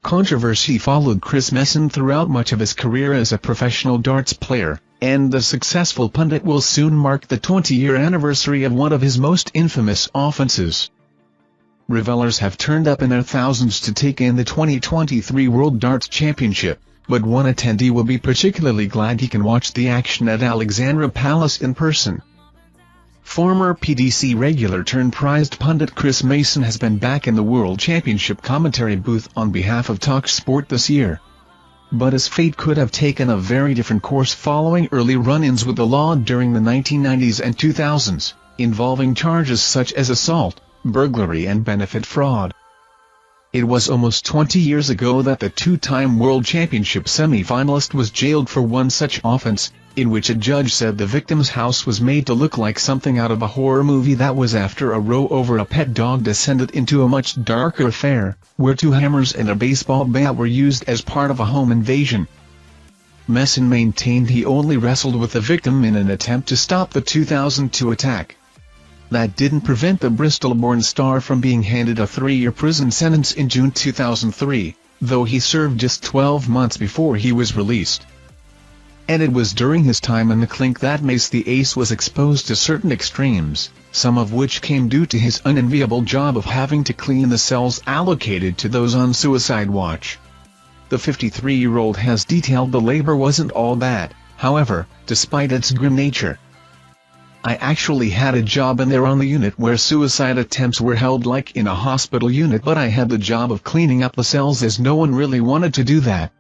Controversy followed Chris Messin throughout much of his career as a professional darts player, and the successful pundit will soon mark the 20-year anniversary of one of his most infamous offences. Revelers have turned up in their thousands to take in the 2023 World Darts Championship, but one attendee will be particularly glad he can watch the action at Alexandra Palace in person. Former PDC regular turned prized pundit Chris Messin has been back in the World Championship commentary booth on behalf of TalkSport this year. But his fate could have taken a very different course following early run-ins with the law during the 1990s and 2000s, involving charges such as assault, burglary and benefit fraud. It was almost 20 years ago that the two-time World Championship semi-finalist was jailed for one such offense, in which a judge said the victim's house was made to look like something out of a horror movie that was after a row over a pet dog descended into a much darker affair, where two hammers and a baseball bat were used as part of a home invasion. Messin maintained he only wrestled with the victim in an attempt to stop the 2002 attack. That didn't prevent the Bristol-born star from being handed a 3-year prison sentence in June 2003, though he served just 12 months before he was released. And it was during his time in the clink that the Ace was exposed to certain extremes, some of which came due to his unenviable job of having to clean the cells allocated to those on suicide watch. The 53-year-old has detailed the labor wasn't all bad, however, despite its grim nature. I actually had a job in there on the unit where suicide attempts were held like in a hospital unit, but I had the job of cleaning up the cells as no one really wanted to do that.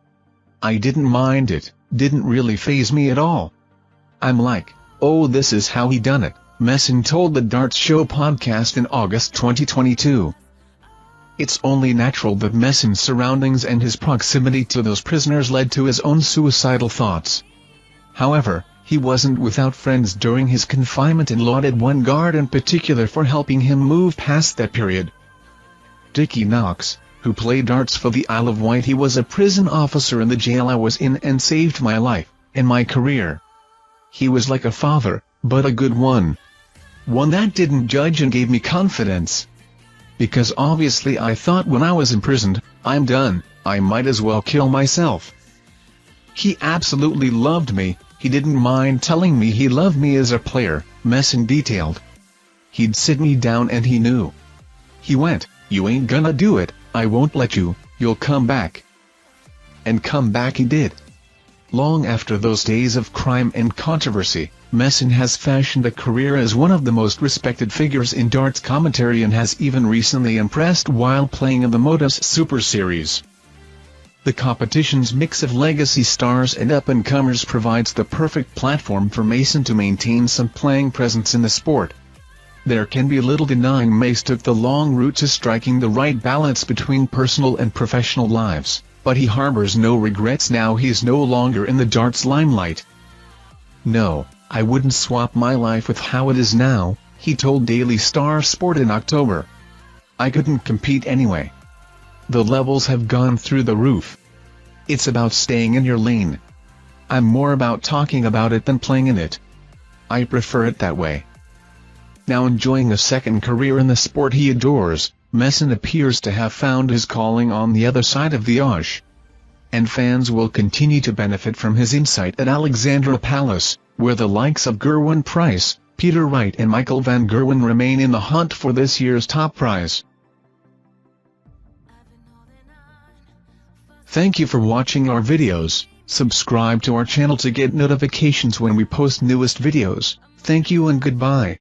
I didn't mind it, didn't really faze me at all. I'm like, oh, this is how he done it, Messin told the Darts Show podcast in August 2022. It's only natural that Messin's surroundings and his proximity to those prisoners led to his own suicidal thoughts. However, he wasn't without friends during his confinement and lauded one guard in particular for helping him move past that period. Dickie Knox, who played darts for the Isle of Wight. He was a prison officer in the jail I was in and saved my life, and my career. He was like a father, but a good one. One that didn't judge and gave me confidence. Because obviously I thought when I was imprisoned, I'm done, I might as well kill myself. He absolutely loved me. He didn't mind telling me he loved me as a player, Messin detailed. He'd sit me down and he knew. He went, "You ain't gonna do it, I won't let you, you'll come back." And come back he did. Long after those days of crime and controversy, Messin has fashioned a career as one of the most respected figures in darts commentary and has even recently impressed while playing in the Modus Super Series. The competition's mix of legacy stars and up-and-comers provides the perfect platform for Messin to maintain some playing presence in the sport. There can be little denying Mace took the long route to striking the right balance between personal and professional lives, but he harbors no regrets now he's no longer in the darts limelight. "No, I wouldn't swap my life with how it is now," he told Daily Star Sport in October. "I couldn't compete anyway. The levels have gone through the roof. It's about staying in your lane. I'm more about talking about it than playing in it. I prefer it that way." Now enjoying a second career in the sport he adores, Messin appears to have found his calling on the other side of the Osh. And fans will continue to benefit from his insight at Alexandra Palace, where the likes of Gerwyn Price, Peter Wright and Michael van Gerwen remain in the hunt for this year's top prize. Thank you for watching our videos. Subscribe to our channel to get notifications when we post newest videos. Thank you and goodbye.